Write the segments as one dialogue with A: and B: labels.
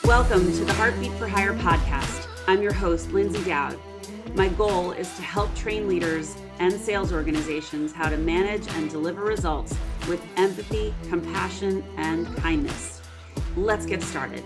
A: Welcome to the Heartbeat for Hire podcast. I'm your host, Lyndsay Dowd. My goal is to help train leaders and sales organizations how to manage and deliver results with empathy, compassion, and kindness. Let's get started.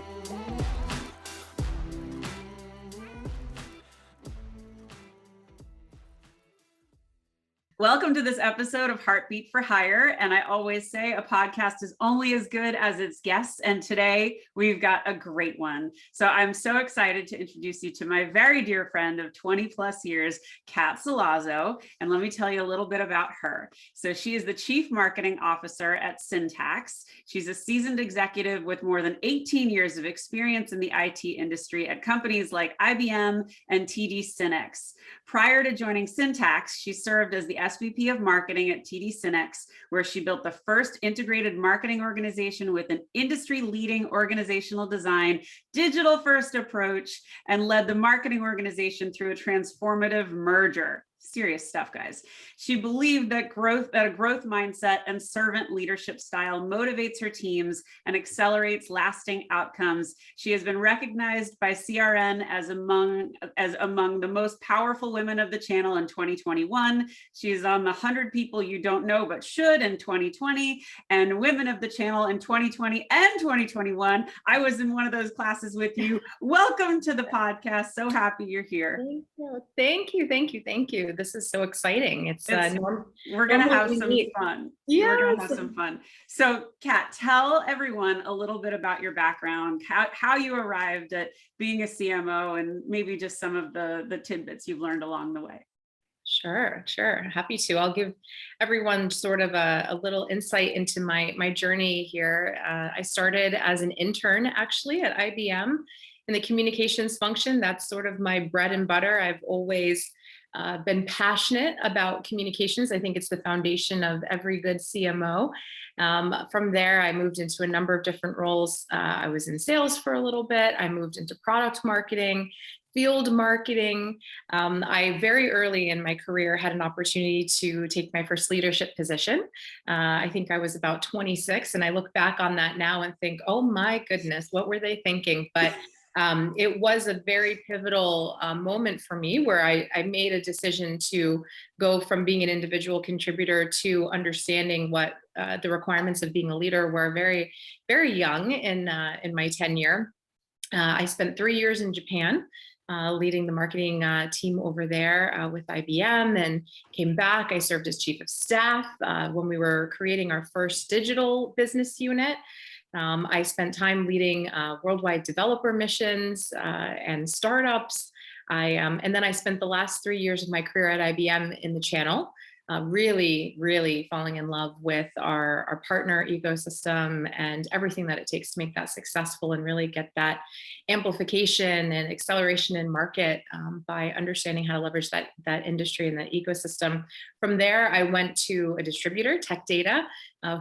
A: Welcome to this episode of Heartbeat for Hire. And I always say a podcast is only as good as its guests. And today we've got a great one. So I'm so excited to introduce you to my very dear friend of 20 plus years, Cat Solazzo. And let me tell you a little bit about her. So she is the Chief Marketing Officer at SYNNEX. She's a seasoned executive with more than 18 years of experience in the IT industry at companies like IBM and TD SYNNEX. Prior to joining SYNNEX, she served as the SVP of Marketing at TD SYNNEX, where she built the first integrated marketing organization with an industry-leading organizational design, digital-first approach, and led the marketing organization through a transformative merger. Serious stuff, guys. She believed that a growth mindset and servant leadership style motivates her teams and accelerates lasting outcomes. She has been recognized by CRN as among the most powerful women of the channel in 2021. She is on the 100 People You Don't Know But Should in 2020 and Women of the Channel in 2020 and 2021. I was in one of those classes with you. Welcome to the podcast. So happy you're here.
B: Thank you. This is so exciting.
A: We're going to have some fun.
B: Yeah.
A: We're going to have some fun. So, Kat, tell everyone a little bit about your background, how you arrived at being a CMO, and maybe just some of the tidbits you've learned along the way.
B: Sure. Happy to. I'll give everyone sort of a little insight into my journey here. I started as an intern actually at IBM in the communications function. That's sort of my bread and butter. I've always been passionate about communications. I think it's the foundation of every good CMO. From there, I moved into a number of different roles. I was in sales for a little bit. I moved into product marketing, field marketing. I very early in my career had an opportunity to take my first leadership position. I think I was about 26, and I look back on that now and think, oh my goodness, what were they thinking? But it was a very pivotal moment for me where I made a decision to go from being an individual contributor to understanding what the requirements of being a leader were very, very young in my tenure. I spent 3 years in Japan leading the marketing team over there with IBM, and came back. I served as chief of staff when we were creating our first digital business unit. I spent time leading worldwide developer missions and startups. And then I spent the last 3 years of my career at IBM in the channel, really falling in love with our partner ecosystem and everything that it takes to make that successful and really get that amplification and acceleration in market by understanding how to leverage that industry and that ecosystem. From there, I went to a distributor, Tech Data,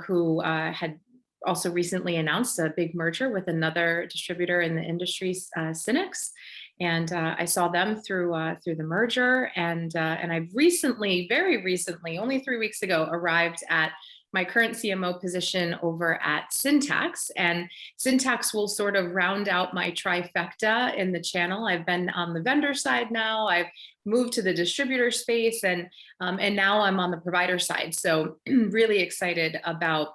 B: who had also recently announced a big merger with another distributor in the industry, SYNNEX, and I saw them through the merger. And I've very recently, only 3 weeks ago, arrived at my current CMO position over at SYNNEX, and SYNNEX will sort of round out my trifecta in the channel. I've been on the vendor side now. I've moved to the distributor space, and now I'm on the provider side. So really excited about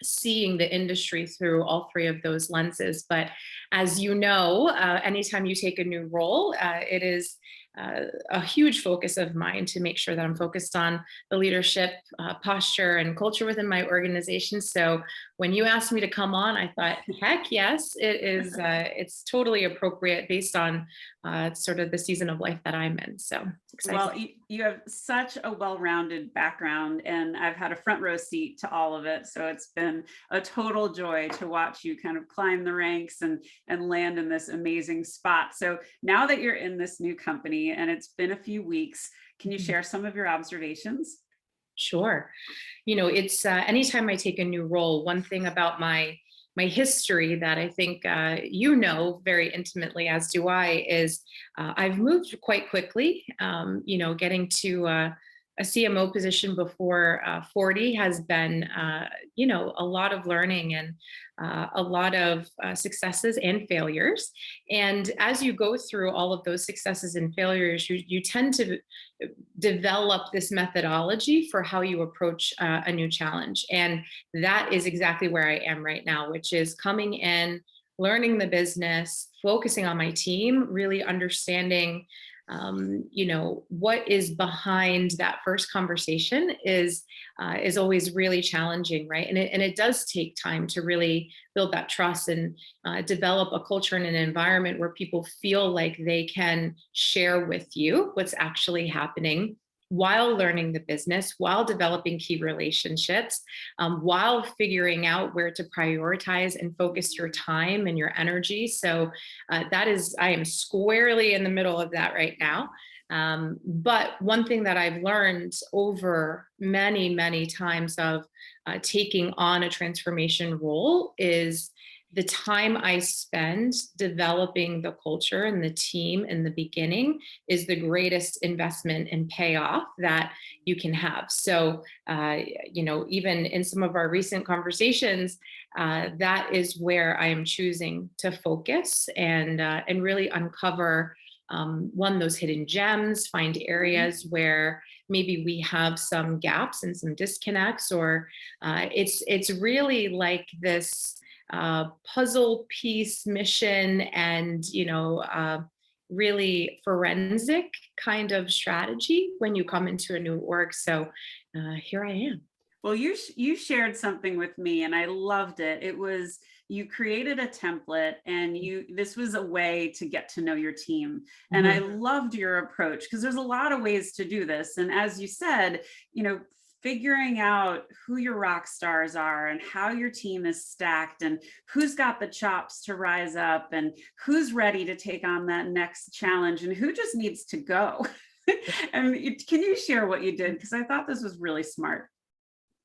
B: seeing the industry through all three of those lenses. But as you know, anytime you take a new role, it is a huge focus of mine to make sure that I'm focused on the leadership posture and culture within my organization. So when you asked me to come on, I thought, heck yes, it is. It's totally appropriate based on sort of the season of life that I'm in. So excited.
A: Well, you have such a well-rounded background, and I've had a front row seat to all of it. So it's been a total joy to watch you kind of climb the ranks and land in this amazing spot. So now that you're in this new company and it's been a few weeks, can you share some of your observations?
B: Sure. It's anytime I take a new role, one thing about my history that I think very intimately, as do I, is I've moved quite quickly. Getting to a a CMO position before 40 has been, a lot of learning and a lot of successes and failures. And as you go through all of those successes and failures, you tend to develop this methodology for how you approach a new challenge. And that is exactly where I am right now, which is coming in, learning the business, focusing on my team, really understanding what is behind that first conversation is always really challenging, right? And it does take time to really build that trust and develop a culture and an environment where people feel like they can share with you what's actually happening while learning the business, while developing key relationships, while figuring out where to prioritize and focus your time and your energy. So I am squarely in the middle of that right now. But one thing that I've learned over many, many times of taking on a transformation role is the time I spend developing the culture and the team in the beginning is the greatest investment and payoff that you can have. So, even in some of our recent conversations, that is where I am choosing to focus and really uncover those hidden gems, find areas where maybe we have some gaps and some disconnects, or it's really like this puzzle piece mission and really forensic kind of strategy when you come into a new org. So here I am.
A: Well, you shared something with me and I loved it. It was, you created a template and this was a way to get to know your team. And I loved your approach because there's a lot of ways to do this. And as you said, figuring out who your rock stars are and how your team is stacked and who's got the chops to rise up and who's ready to take on that next challenge and who just needs to go. And can you share what you did? Because I thought this was really smart.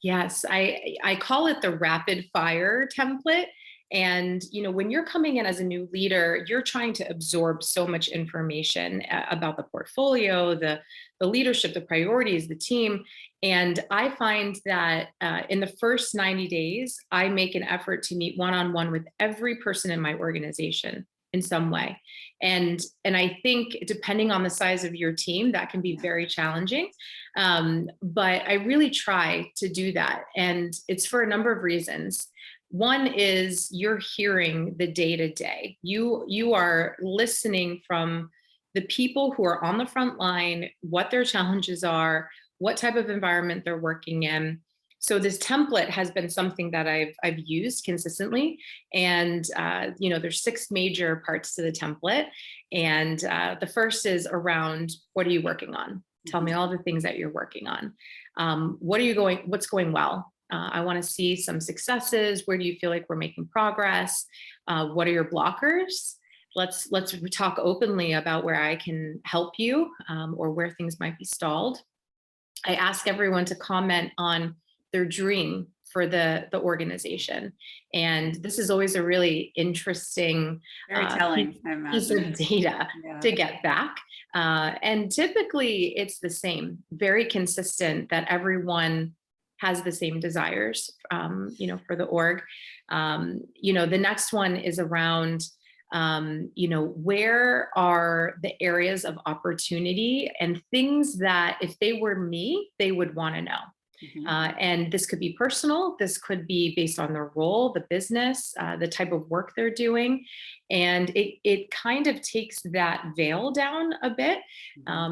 B: Yes, I call it the rapid fire template. And, when you're coming in as a new leader, you're trying to absorb so much information about the portfolio, the leadership, the priorities, the team. And I find that in the first 90 days, I make an effort to meet one-on-one with every person in my organization in some way. And I think depending on the size of your team, that can be very challenging. But I really try to do that. And it's for a number of reasons. One is you're hearing the day-to-day. You are listening from the people who are on the front line, what their challenges are, what type of environment they're working in. So this template has been something that I've used consistently. And there's 6 major parts to the template. And the first is around, what are you working on? Tell me all the things that you're working on. What's going well? I want to see some successes. Where do you feel like we're making progress? What are your blockers? Let's talk openly about where I can help you or where things might be stalled. I ask everyone to comment on their dream for the organization. And this is always a really interesting
A: Very telling, I
B: piece
A: imagine.
B: of data to get back. And typically it's the same, very consistent that everyone has the same desires, for the org. The next one is around, where are the areas of opportunity and things that if they were me, they would want to know. And this could be personal. This could be based on their role, the business, the type of work they're doing. And it kind of takes that veil down a bit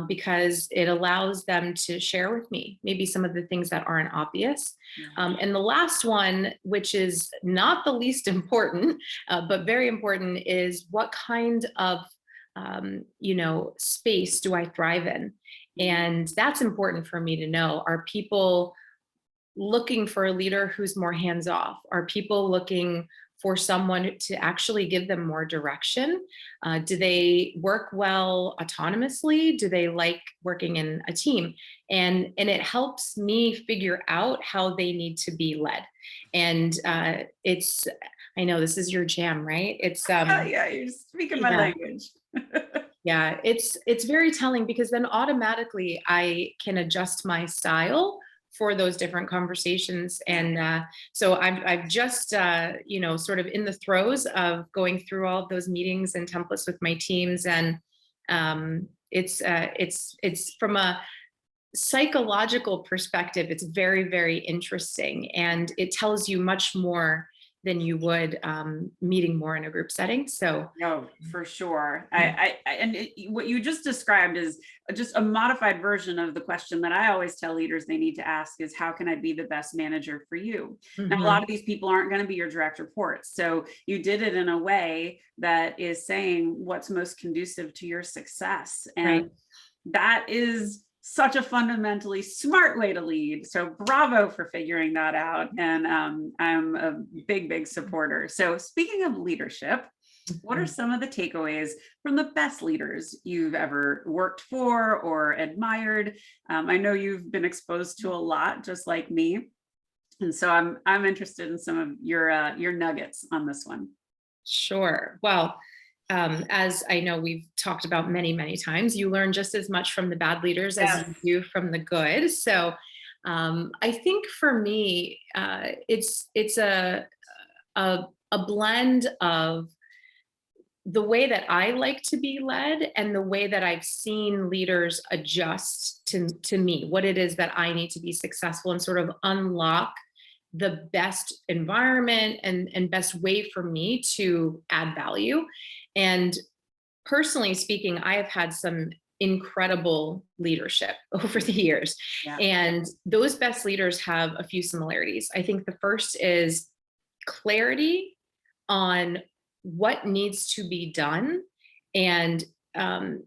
B: because it allows them to share with me maybe some of the things that aren't obvious. And the last one, which is not the least important, but very important, is what kind of space do I thrive in? And that's important for me to know. Are people looking for a leader who's more hands off? Are people looking for someone to actually give them more direction? Do they work well autonomously? Do they like working in a team? And it helps me figure out how they need to be led. And I know this is your jam, right? It's
A: yeah, you're speaking my language.
B: Yeah, it's very telling because then automatically I can adjust my style for those different conversations. And so I've just sort of in the throes of going through all of those meetings and templates with my teams, and it's from a psychological perspective, it's very, very interesting, and it tells you much more than you would meeting more in a group setting. So
A: No, for sure.
B: yeah.
A: What you just described is just a modified version of the question that I always tell leaders they need to ask is, how can I be the best manager for you? Now, a lot of these people aren't going to be your direct reports. So you did it in a way that is saying what's most conducive to your success. And
B: Right.
A: that is such a fundamentally smart way to lead. So bravo for figuring that out. And I'm a big, big supporter. So speaking of leadership, what are some of the takeaways from the best leaders you've ever worked for or admired? I know you've been exposed to a lot, just like me. And so I'm interested in some of your nuggets on this one.
B: Sure. Well, as I know we've talked about many, many times, you learn just as much from the bad leaders as
A: Yes.
B: you do from the good. So I think for me, it's a blend of the way that I like to be led and the way that I've seen leaders adjust to me, what it is that I need to be successful and sort of unlock the best environment and best way for me to add value. And personally speaking, I have had some incredible leadership over the years.
A: Yeah.
B: And those best leaders have a few similarities. I think the first is clarity on what needs to be done, and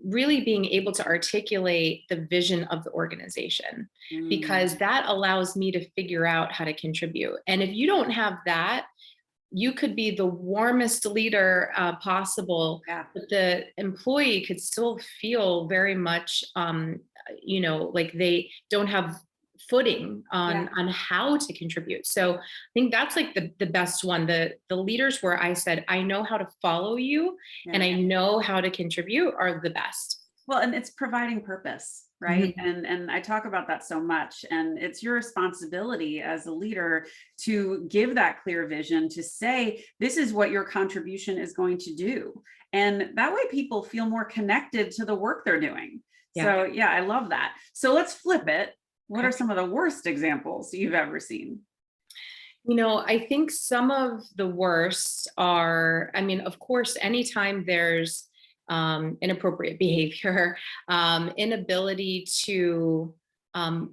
B: really being able to articulate the vision of the organization, because that allows me to figure out how to contribute. And if you don't have that, you could be the warmest leader possible,
A: Yeah.
B: but the employee could still feel very much, like they don't have footing on how to contribute. So I think that's like the best one. The leaders where I said, I know how to follow you and I know how to contribute are the best.
A: Well, and it's providing purpose, right? And I talk about that so much. And it's your responsibility as a leader to give that clear vision, to say, this is what your contribution is going to do. And that way people feel more connected to the work they're doing.
B: Yeah.
A: So yeah, I love that. So let's flip it. What are some of the worst examples you've ever seen?
B: I think some of the worst are, I mean, of course, anytime there's inappropriate behavior, inability to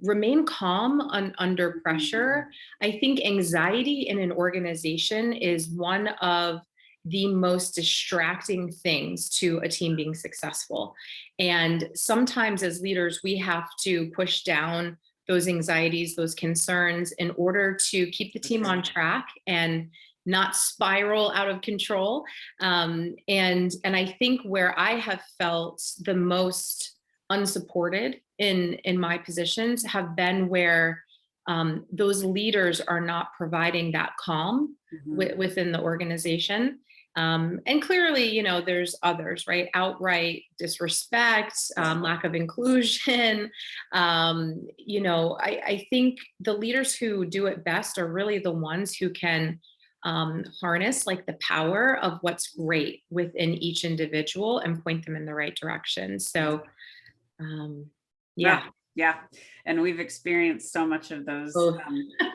B: remain calm under pressure. I think anxiety in an organization is one of the most distracting things to a team being successful. And sometimes as leaders, we have to push down those anxieties, those concerns in order to keep the team on track and not spiral out of control. And I think where I have felt the most unsupported in my positions have been where those leaders are not providing that calm within the organization. And clearly, there's others, right? Outright disrespect, lack of inclusion. I think the leaders who do it best are really the ones who can harness like the power of what's great within each individual and point them in the right direction. So, yeah.
A: Yeah. And we've experienced so much of those
B: Both.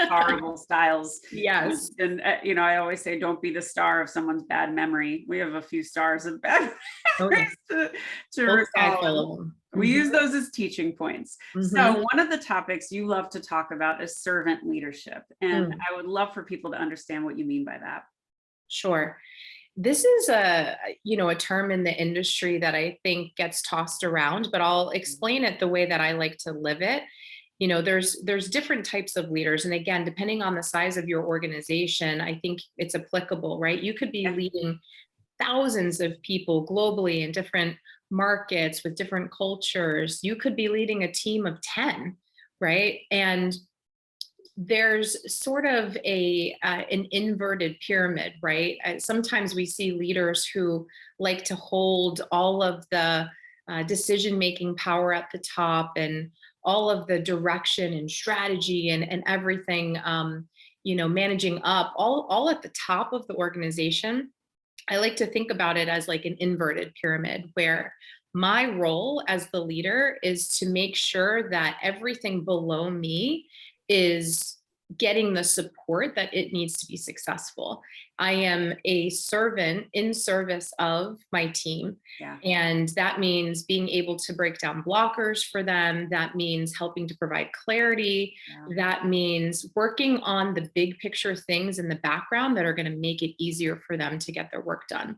A: horrible styles.
B: Yes.
A: And, I always say, don't be the star of someone's bad memory. We have a few stars of bad memories to
B: Both sides
A: recall.
B: full of them.
A: We use those as teaching points. So one of the topics you love to talk about is servant leadership. And I would love for people to understand what you mean by that.
B: Sure. This is a term in the industry that I think gets tossed around, but I'll explain it the way that I like to live it. There's different types of leaders. And again, depending on the size of your organization, I think it's applicable, right? You could be leading thousands of people globally in different markets with different cultures. You could be leading a team of 10, right? And there's sort of an inverted pyramid, right? Sometimes we see leaders who like to hold all of the decision-making power at the top, and all of the direction and strategy and everything, managing up, all at the top of the organization. I like to think about it as like an inverted pyramid, where my role as the leader is to make sure that everything below me is getting the support that it needs to be successful. I am a servant in service of my team.
A: Yeah.
B: And that means being able to break down blockers for them. That means helping to provide clarity.
A: Yeah.
B: That means working on the big picture things in the background that are going to make it easier for them to get their work done.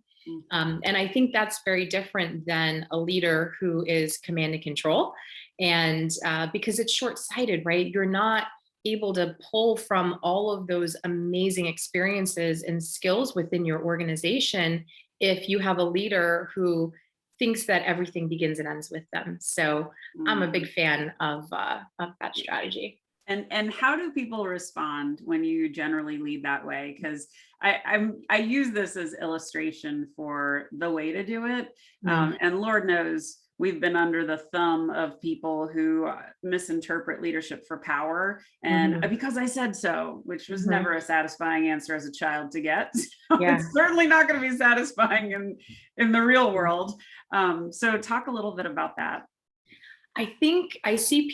B: And I think that's very different than a leader who is command and control. And because it's short-sighted, right? You're not able to pull from all of those amazing experiences and skills within your organization if you have a leader who thinks that everything begins and ends with them. So I'm a big fan of that strategy.
A: And how do people respond when you generally lead that way? Because I use this as illustration for the way to do it. And Lord knows we've been under the thumb of people who misinterpret leadership for power. And because I said so, which was never a satisfying answer as a child to get. So it's certainly not going to be satisfying in the real world. So talk a little bit about that.
B: I think I see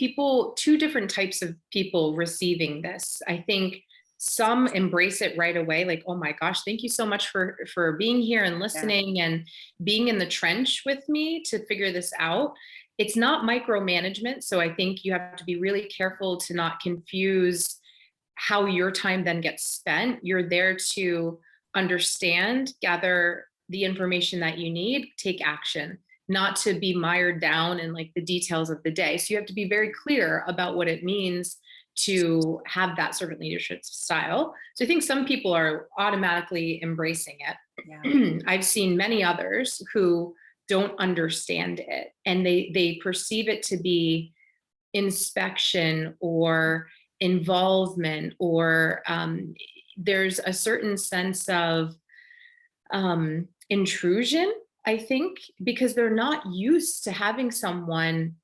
B: two different types of people receiving this. I think some embrace it right away, like, oh my gosh, thank you so much for being here and listening and being in the trench with me to figure this out. It's not micromanagement. So I think you have to be really careful to not confuse how your time then gets spent. You're there to understand, gather the information that you need, take action, not to be mired down in like the details of the day. So you have to be very clear about what it means to have that servant leadership style. So I think some people are automatically embracing it. Yeah. I've seen many others who don't understand it, and they perceive it to be inspection or involvement, or there's a certain sense of intrusion, I think, because they're not used to having someone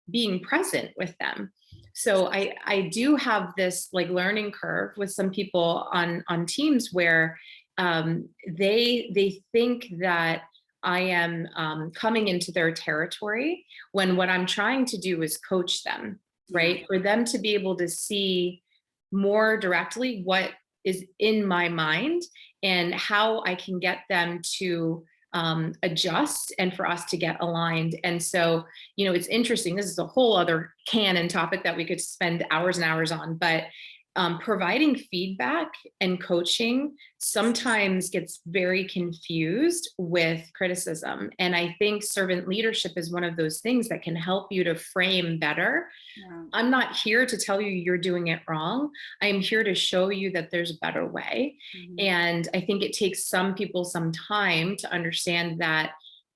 B: being present with them. So I do have this like learning curve with some people on teams where they think that I am coming into their territory, when what I'm trying to do is coach them, right? For them to be able to see more directly what is in my mind and how I can get them to adjust and for us to get aligned. And so, it's interesting. This is a whole other canon topic that we could spend hours and hours on, but providing feedback and coaching sometimes gets very confused with criticism. And I think servant leadership is one of those things that can help you to frame better. Yeah. I'm not here to tell you you're doing it wrong. I am here to show you that there's a better way. And I think it takes some people some time to understand that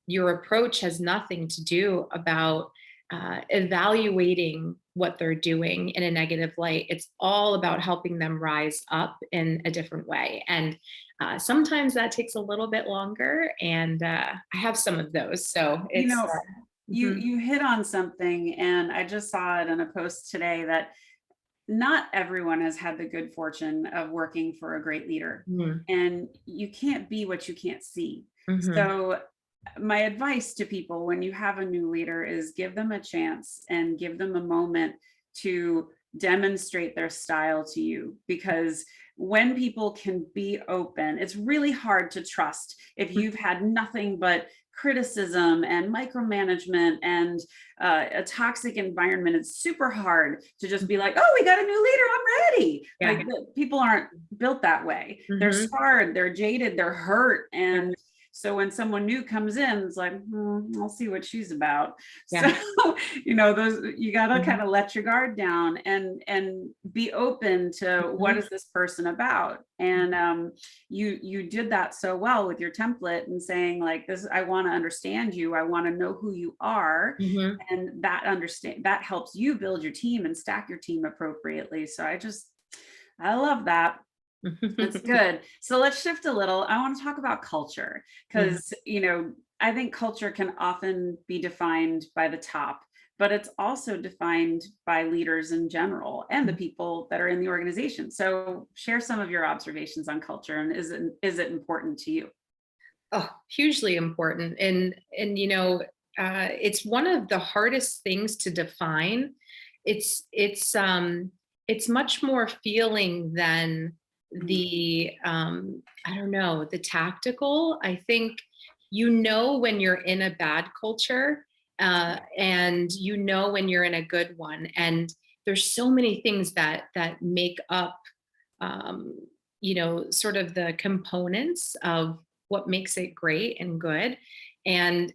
B: your approach has nothing to do about evaluating what they're doing in a negative light. It's all about helping them rise up in a different way. And sometimes that takes a little bit longer. And I have some of those. So it's,
A: you hit on something, and I just saw it in a post today that not everyone has had the good fortune of working for a great leader, and you can't be what you can't see. So my advice to people when you have a new leader is give them a chance and give them a moment to demonstrate their style to you, because when people can be open, it's really hard to trust if you've had nothing but criticism and micromanagement and a toxic environment. It's super hard to just be like, oh, we got a new leader, I'm ready. Like, people aren't built that way. They're scarred, they're jaded, they're hurt. And so when someone new comes in, it's like, I'll see what she's about. So, those, you got to kind of let your guard down and be open to what is this person about. And you did that so well with your template and saying like this, I want to understand you. I want to know who you are. And that helps you build your team and stack your team appropriately. So I love that. That's good. So let's shift a little. I want to talk about culture, because, I think culture can often be defined by the top, but it's also defined by leaders in general and the people that are in the organization. So share some of your observations on culture, and is it important to you?
B: Oh, hugely important. And it's one of the hardest things to define. It's much more feeling than I don't know, the tactical. I think when you're in a bad culture, and when you're in a good one. And there's so many things that make up sort of the components of what makes it great and good. And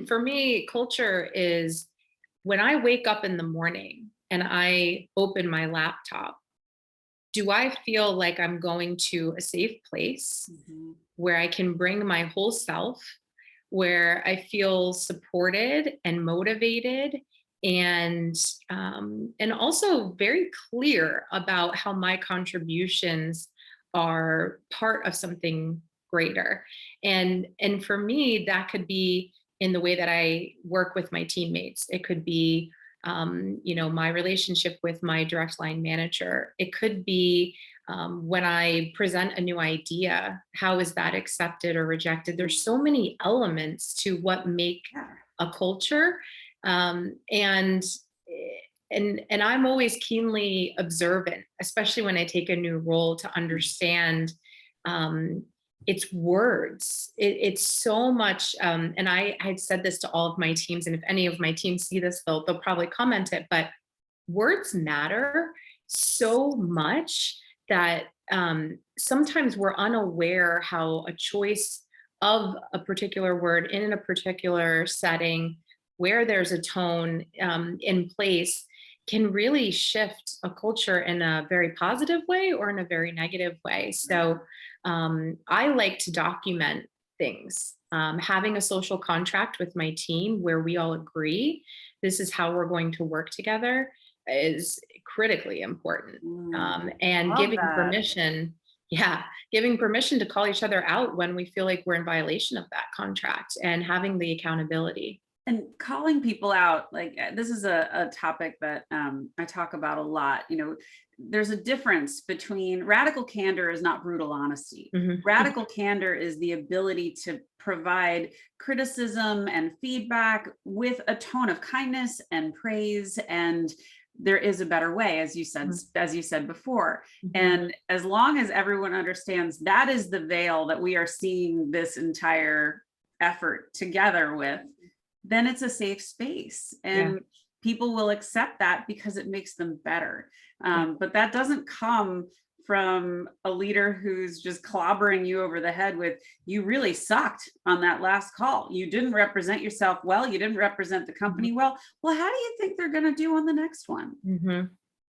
B: for me, culture is when I wake up in the morning and I open my laptop, do I feel like I'm going to a safe place
A: Mhm.
B: where I can bring my whole self, where I feel supported and motivated, and also very clear about how my contributions are part of something greater. And for me, that could be in the way that I work with my teammates. It could be my relationship with my direct line manager. It could be when I present a new idea, how is that accepted or rejected? There's so many elements to what make
A: Yeah.
B: a culture. And I'm always keenly observant, especially when I take a new role, to understand um, its words. It's so much, and I had said this to all of my teams, and if any of my teams see this, they'll probably comment it. But words matter so much that sometimes we're unaware how a choice of a particular word in a particular setting, where there's a tone in place, can really shift a culture in a very positive way or in a very negative way. So I like to document things. Having a social contract with my team where we all agree this is how we're going to work together is critically important. And
A: Love
B: giving
A: that.
B: permission, yeah, giving permission to call each other out when we feel like we're in violation of that contract, and having the accountability.
A: And calling people out, like this is a topic that I talk about a lot. There's a difference between radical candor is not brutal honesty.
B: Mhm.
A: Radical candor is the ability to provide criticism and feedback with a tone of kindness and praise, and there is a better way, as you said before.
B: Mhm.
A: And as long as everyone understands that is the veil that we are seeing this entire effort together with, then it's a safe space
B: Yeah.
A: and people will accept that because it makes them better. But that doesn't come from a leader who's just clobbering you over the head with, you really sucked on that last call. You didn't represent yourself well. You didn't represent the
B: Mhm.
A: company well. Well, how do you think they're going to do on the next one?
B: Mhm.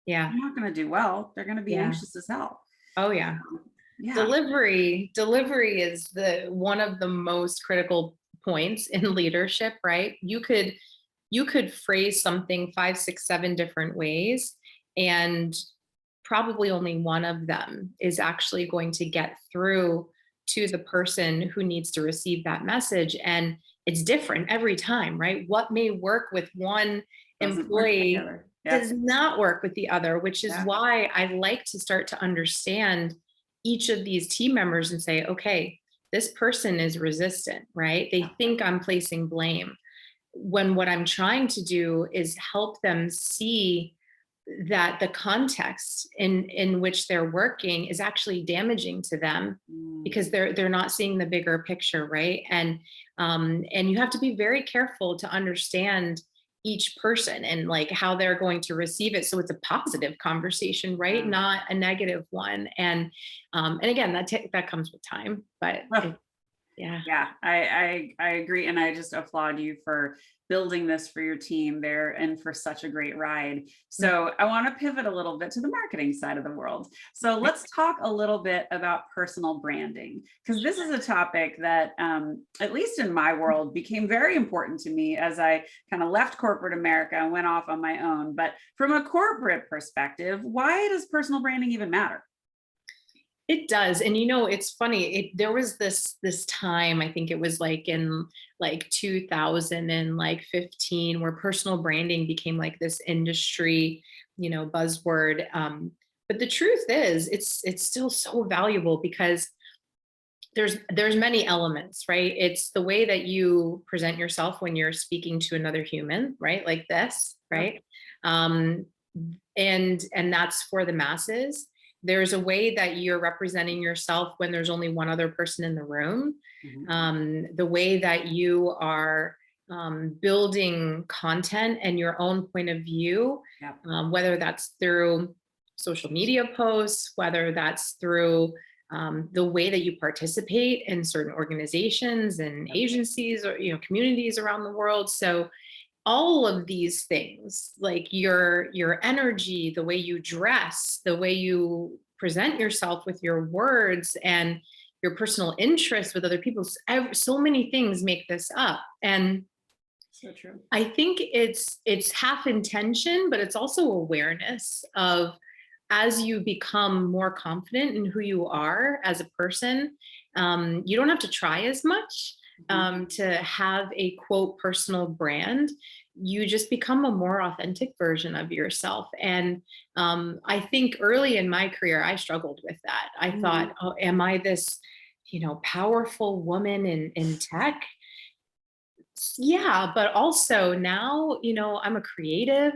B: Yeah.
A: They're not going to do well. They're going to be
B: Yeah.
A: anxious as hell.
B: Oh yeah.
A: Yeah.
B: Delivery is the one of the most critical points in leadership, right? You could phrase something 5, 6, 7 different ways, and probably only one of them is actually going to get through to the person who needs to receive that message. And it's different every time, right? What may work with one
A: Doesn't work with the
B: employee
A: other. Yeah.
B: does not work with the other, which is
A: Yeah.
B: why I like to start to understand each of these team members and say, okay, this person is resistant, right? They think I'm placing blame, when what I'm trying to do is help them see that the context in which they're working is actually damaging to them, because
A: Mm.
B: they're not seeing the bigger picture, right? And you have to be very careful to understand each person and like how they're going to receive it, so it's a positive conversation, right?
A: Yeah.
B: Not a negative one. And again, that comes with time, but yeah.
A: Yeah, I agree, and I just applaud you for building this for your team there and for such a great ride. So I want to pivot a little bit to the marketing side of the world. So let's talk a little bit about personal branding, because this is a topic that, at least in my world, became very important to me as I kind of left corporate America and went off on my own. But from a corporate perspective, why does personal branding even matter?
B: It does. And it's funny. There was this time, I think it was like in like 2015, where personal branding became like this industry, buzzword. But the truth is, it's still so valuable because there's many elements, right? It's the way that you present yourself when you're speaking to another human, right? Like this,
A: Yep.
B: right? Um, and that's for the masses. There's a way that you're representing yourself when there's only one other person in the room.
A: Mhm.
B: The way that you are building content and your own point of view,
A: Yep.
B: whether that's through social media posts, whether that's through the way that you participate in certain organizations and
A: Yep.
B: agencies, or communities around the world. So all of these things, like your energy, the way you dress, the way you present yourself with your words, and your personal interests with other people, so many things make this up. And
A: So true.
B: I think it's half intention, but it's also awareness of, as you become more confident in who you are as a person, you don't have to try as much
A: Mhm.
B: to have a quote personal brand. You just become a more authentic version of yourself. And I think early in my career, I struggled with that. I
A: Mhm.
B: thought, oh, am I this, powerful woman in tech? Yeah, but also now, I'm a creative.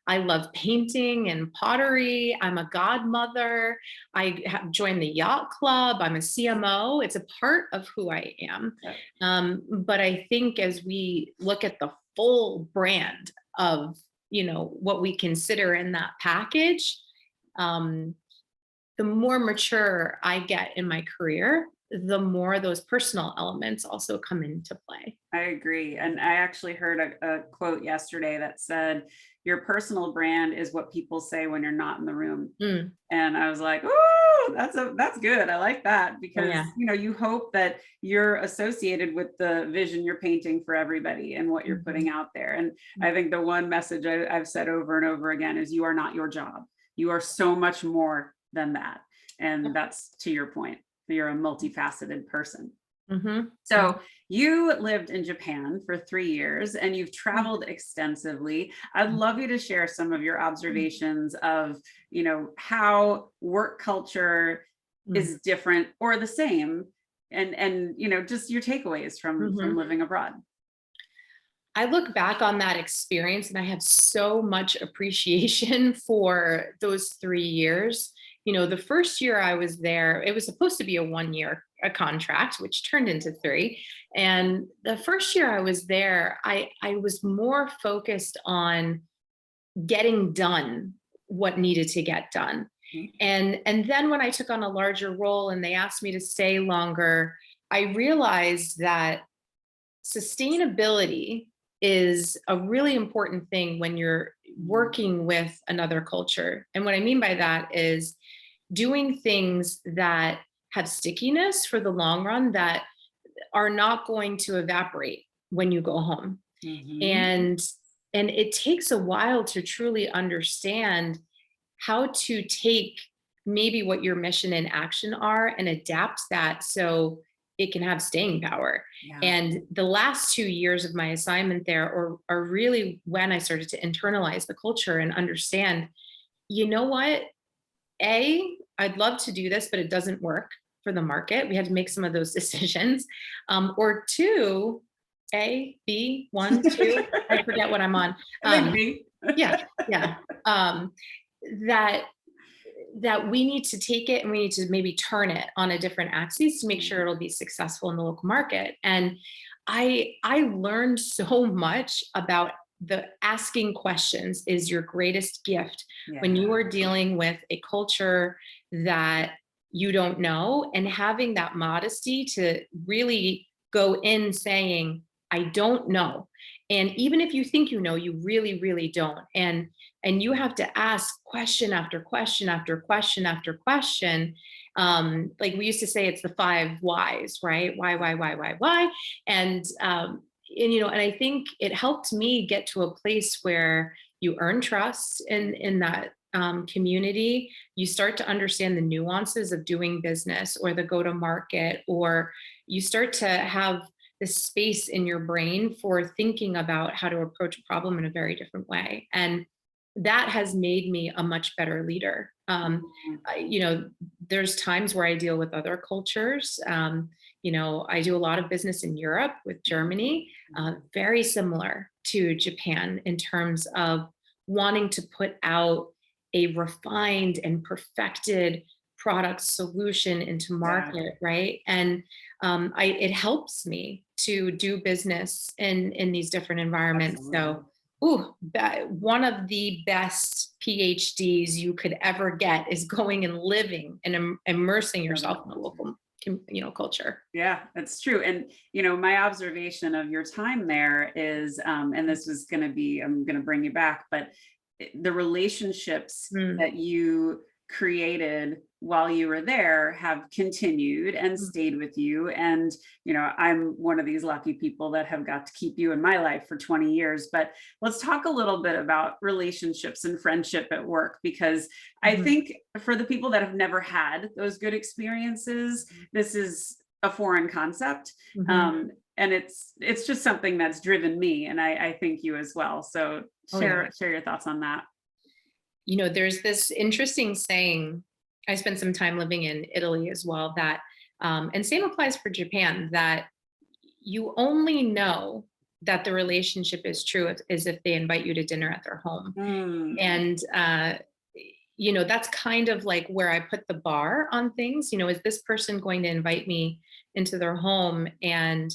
B: I love painting and pottery. I'm a godmother. I have joined the yacht club. I'm a CMO. It's a part of who I am.
A: Yep.
B: But I think as we look at the full brand of, what we consider in that package, um, the more mature I get in my career, the more those personal elements also come into play.
A: I agree. And I actually heard a quote yesterday that said, your personal brand is what people say when you're not in the room.
B: Mm,
A: And I was like, oh, that's good. I like that because,
B: yeah.
A: you hope that you're associated with the vision you're painting for everybody and what you're putting
B: Mhm.
A: out there. And I think the one message I've said over and over again is you are not your job. You are so much more than that. And that's to your point. You're a multifaceted person.
B: Mhm, mhm,
A: So you lived in Japan for 3 years and you've traveled extensively. I'd love you to share some of your observations of, how work culture
B: mhm,
A: is different or the same, and just your takeaways from
B: mhm.
A: living abroad.
B: I look back on that experience and I have so much appreciation for those 3 years. The first year I was there, it was supposed to be a 1 year a contract, which turned into three. And the first year I was there, I was more focused on getting done what needed to get done.
A: Mhm.
B: And then when I took on a larger role and they asked me to stay longer, I realized that sustainability is a really important thing when you're working with another culture. And what I mean by that is doing things that have stickiness for the long run, that are not going to evaporate when you go home.
A: Mhm.
B: And it takes a while to truly understand how to take maybe what your mission and action are and adapt that so it can have staying power.
A: Yeah.
B: And the last 2 years of my assignment there are really when I started to internalize the culture and understand, you know what? I'd love to do this, but it doesn't work for the market. We had to make some of those decisions. Or two, B, one, two, I forget what I'm on.
A: I think
B: Um,
A: me.
B: yeah, yeah. Um, that we need to take it and we need to maybe turn it on a different axis to make sure it'll be successful in the local market. And I learned so much about the asking questions is your greatest gift when
A: Yeah.
B: you are dealing with a culture that you don't know, and having that modesty to really go in saying, I don't know. And even if you think you know, you really, really don't. And you have to ask question after question after question after question. Like we used to say, it's the 5 whys, right? Why, and I think it helped me get to a place where you earn trust in that community, you start to understand the nuances of doing business or the go to market, or you start to have this space in your brain for thinking about how to approach a problem in a very different way. And that has made me a much better leader. There's times where I deal with other cultures. I do a lot of business in Europe with Germany, very similar to Japan in terms of wanting to put out a refined and perfected product solution into market, right? And it helps me to do business in these different environments.
A: Absolutely.
B: So, one of the best PhDs you could ever get is going and living and immersing yourself in a local, culture.
A: Yeah, that's true. And, my observation of your time there is, and this was going to be, I'm going to bring you back, but the relationships that you created while you were there have continued and stayed with you. And, I'm one of these lucky people that have got to keep you in my life for 20 years. But let's talk a little bit about relationships and friendship at work, because I think for the people that have never had those good experiences, this is a foreign concept. And it's just something that's driven me, and I think you as well. So share your thoughts on that.
B: There's this interesting saying. I spent some time living in Italy as well, that, and same applies for Japan, that you only know that the relationship is true is if they invite you to dinner at their home. And, that's kind of like where I put the bar on things. Is this person going to invite me into their home? And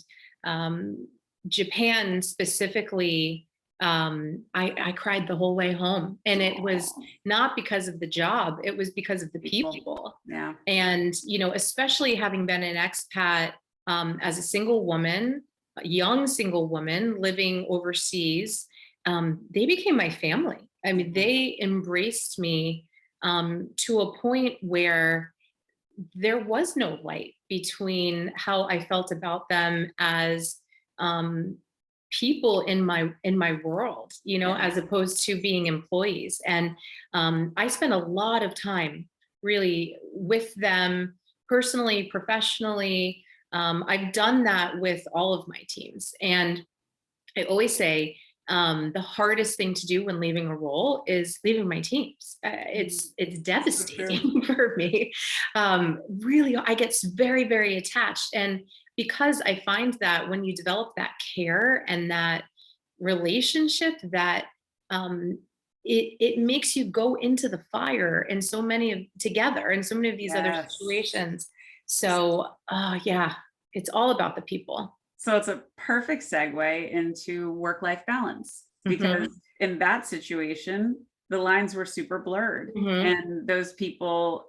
B: Japan specifically, I cried the whole way home, and it was not because of the job, it was because of the people.
A: Yeah.
B: And, especially having been an expat, as a single woman, a young single woman living overseas, they became my family. I mean, they embraced me, to a point where there was no light between how I felt about them as, people in my world, as opposed to being employees. And I spent a lot of time really with them, personally, professionally. I've done that with all of my teams. And I always say, the hardest thing to do when leaving a role is leaving my teams. It's devastating for me. Really, I get very, very attached. And because I find that when you develop that care and that relationship, that it makes you go into the fire in so many of these other situations. So it's all about the people.
A: So it's a perfect segue into work-life balance, because in that situation, the lines were super blurred, and those people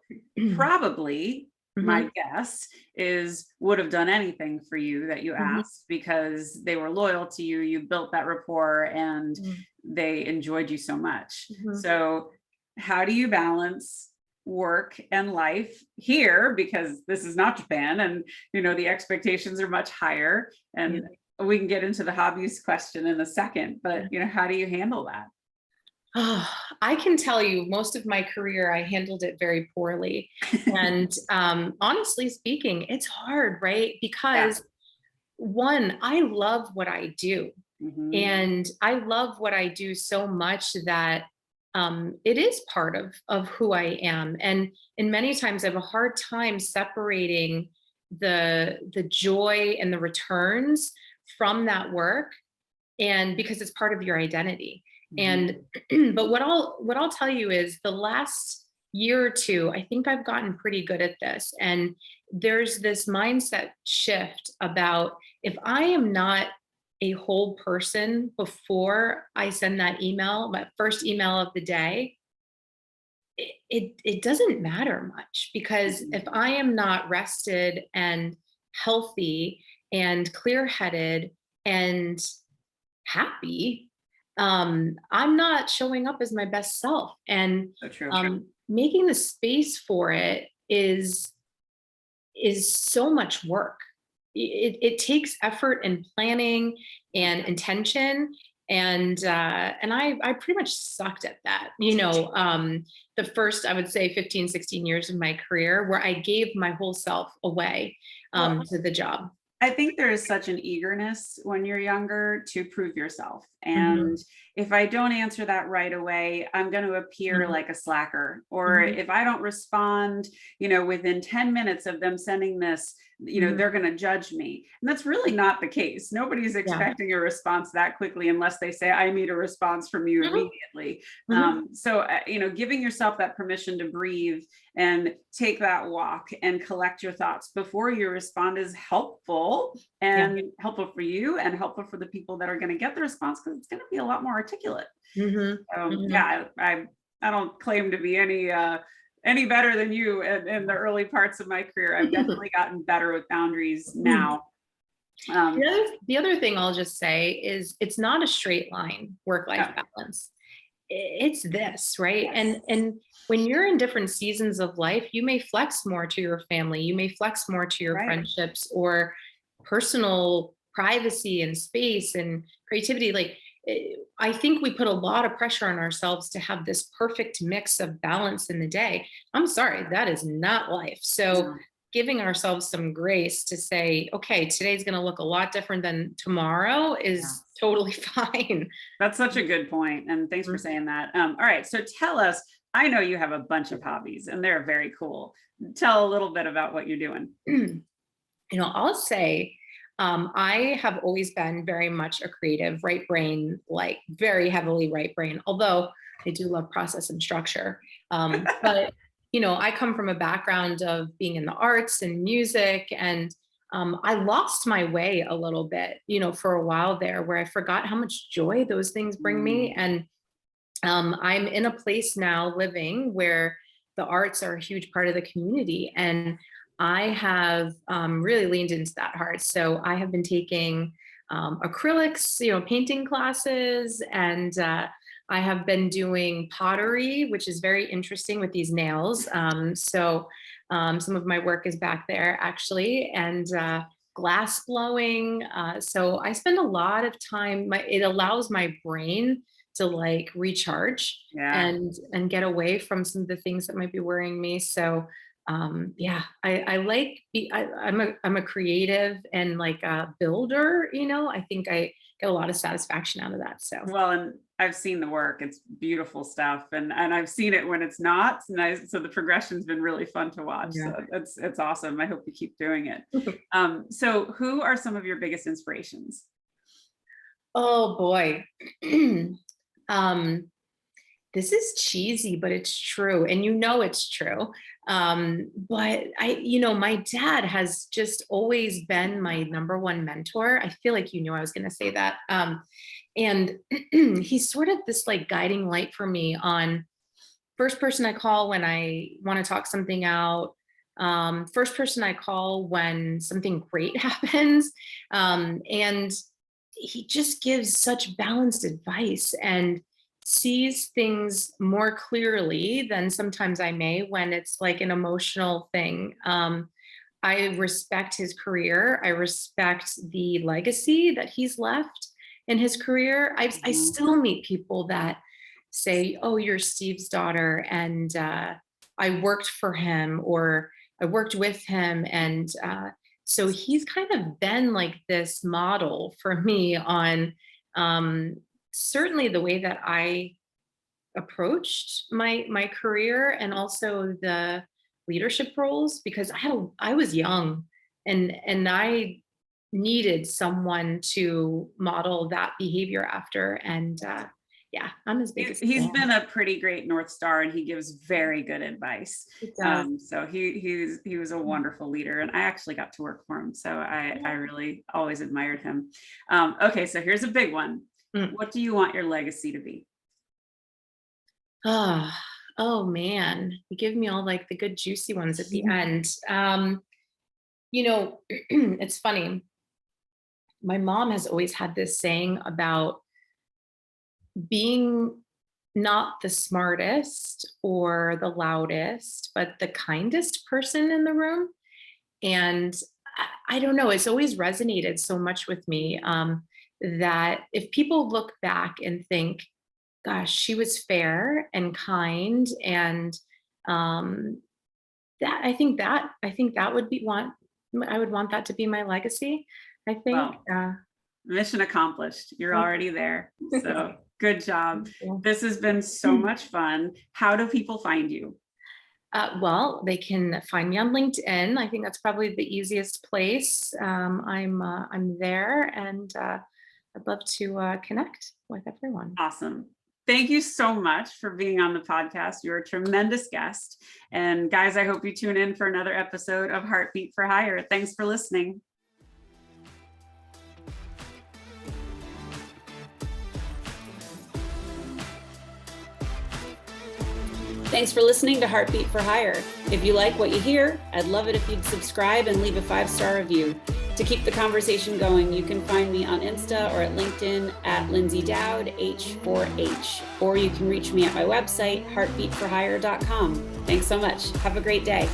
A: probably, my guess is, would have done anything for you that you asked, because they were loyal to you. You built that rapport, and they enjoyed you so much. So how do you balance work and life here, because this is not Japan, and the expectations are much higher, and we can get into the hobbies question in a second, but how do you handle that?
B: Oh, I can tell you, most of my career I handled it very poorly. And honestly speaking, it's hard, right? Because one, I love what I do, and I love what I do so much that it is part of who I am. And many times I have a hard time separating the joy and the returns from that work, and because it's part of your identity. And but what I'll tell you is, the last year or two, I think I've gotten pretty good at this. And there's this mindset shift about, if I am not a whole person before I send that email, my first email of the day, it doesn't matter much, because if I am not rested and healthy and clear-headed and happy, I'm not showing up as my best self. And
A: So true.
B: making the space for it is so much work. It takes effort and planning and intention. And I pretty much sucked at that, the first, I would say 15, 16 years of my career, where I gave my whole self away
A: Well,
B: to the job.
A: I think there is such an eagerness when you're younger to prove yourself.
B: Mhm,
A: And if I don't answer that right away, I'm going to appear
B: mhm,
A: like a slacker. Or
B: mhm,
A: if I don't respond, within 10 minutes of them sending this,
B: mhm.
A: they're going to judge me. And that's really not the case. Nobody's
B: Yeah.
A: expecting a response that quickly unless they say, I need a response from you
B: Mhm,
A: immediately.
B: mhm.
A: Giving yourself that permission to breathe and take that walk and collect your thoughts before you respond is helpful,
B: Yeah.
A: and helpful for you and helpful for the people that are going to get the response, because it's going to be a lot more articulate.
B: Mhm, mhm.
A: Yeah, I don't claim to be any better than you in the early parts of my career. I've definitely gotten better with boundaries now. um,
B: The other thing I'll just say is it's not a straight line work-life
A: yeah,
B: balance. It's this, right?
A: yes,
B: And when you're in different seasons of life, you may flex more to your family, you may flex more to your
A: right.
B: friendships or personal privacy and space and creativity. I think we put a lot of pressure on ourselves to have this perfect mix of balance in the day. I'm sorry, that is not life. So
A: No,
B: giving ourselves some grace to say, okay, today's going to look a lot different than tomorrow
A: yeah.
B: is totally fine.
A: That's such a good point, and thanks for saying that. All right, so tell us. I know you have a bunch of hobbies, and they're very cool. Tell a little bit about what you're doing.
B: I'll say I have always been very much a creative, right brain, like very heavily right brain, although I do love process and structure. But I come from a background of being in the arts and music, and I lost my way a little bit, for a while there, where I forgot how much joy those things bring me.
A: Mm,
B: And I'm in a place now living where the arts are a huge part of the community. And I have really leaned into that hard. So I have been taking acrylics, painting classes, and I have been doing pottery, which is very interesting with these nails. So some of my work is back there actually, and glass blowing. So I spend a lot of time. It allows my brain to like recharge
A: yeah.
B: and get away from some of the things that might be worrying me. So yeah, I like I'm a creative and like a builder, I think I get a lot of satisfaction out of that. So
A: Well, and I've seen the work. It's beautiful stuff, and I've seen it when it's not. Nice. So the progression's been really fun to watch.
B: yeah.
A: So it's awesome. I hope you keep doing it. So who are some of your biggest inspirations?
B: Oh boy. um this is cheesy, but it's true. And it's true. But my dad has just always been my number one mentor. I feel like you knew I was going to say that. And he's sort of this like guiding light for me on first person I call when I want to talk something out. First person I call when something great happens. And he just gives such balanced advice and sees things more clearly than sometimes I may when it's like an emotional thing. I respect his career. I respect the legacy that he's left in his career. I
A: Mhm.
B: still meet people that say, "Oh, you're Steve's daughter," and I worked for him or I worked with him, and so he's kind of been like this model for me on um, certainly the way that I approached my career and also the leadership roles because I was young and I needed someone to model that behavior after and yeah, I'm his biggest
A: He's
B: fan.
A: been a pretty great North Star, and he gives very good advice.
B: It does.
A: So he was a wonderful leader, and I actually got to work for him. So I
B: Yeah.
A: really always admired him. Okay, so here's a big one.
B: Mm.
A: What do you want your legacy to be?
B: Ah, oh man, you give me all like the good juicy ones at the end. It's funny. My mom has always had this saying about being not the smartest or the loudest, but the kindest person in the room. And I don't know, it's always resonated so much with me. that if people look back and think, gosh, she was fair and kind, and that I think that would be I would want that to be my legacy. I think.
A: Well, mission accomplished. You're already there. So good job. This has been so much fun. How do people find you?
B: Well, they can find me on LinkedIn. I think that's probably the easiest place. I'm there, and I'd love to connect with everyone.
A: Awesome. Thank you so much for being on the podcast. You're a tremendous guest. And guys, I hope you tune in for another episode of Heartbeat for Hire. Thanks for listening.
C: Thanks for listening to Heartbeat for Hire. If you like what you hear, I'd love it if you'd subscribe and leave a 5-star review. To keep the conversation going, you can find me on Insta or at LinkedIn at Lyndsay Dowd, H4H, or you can reach me at my website, heartbeatforhire.com. Thanks so much. Have a great day.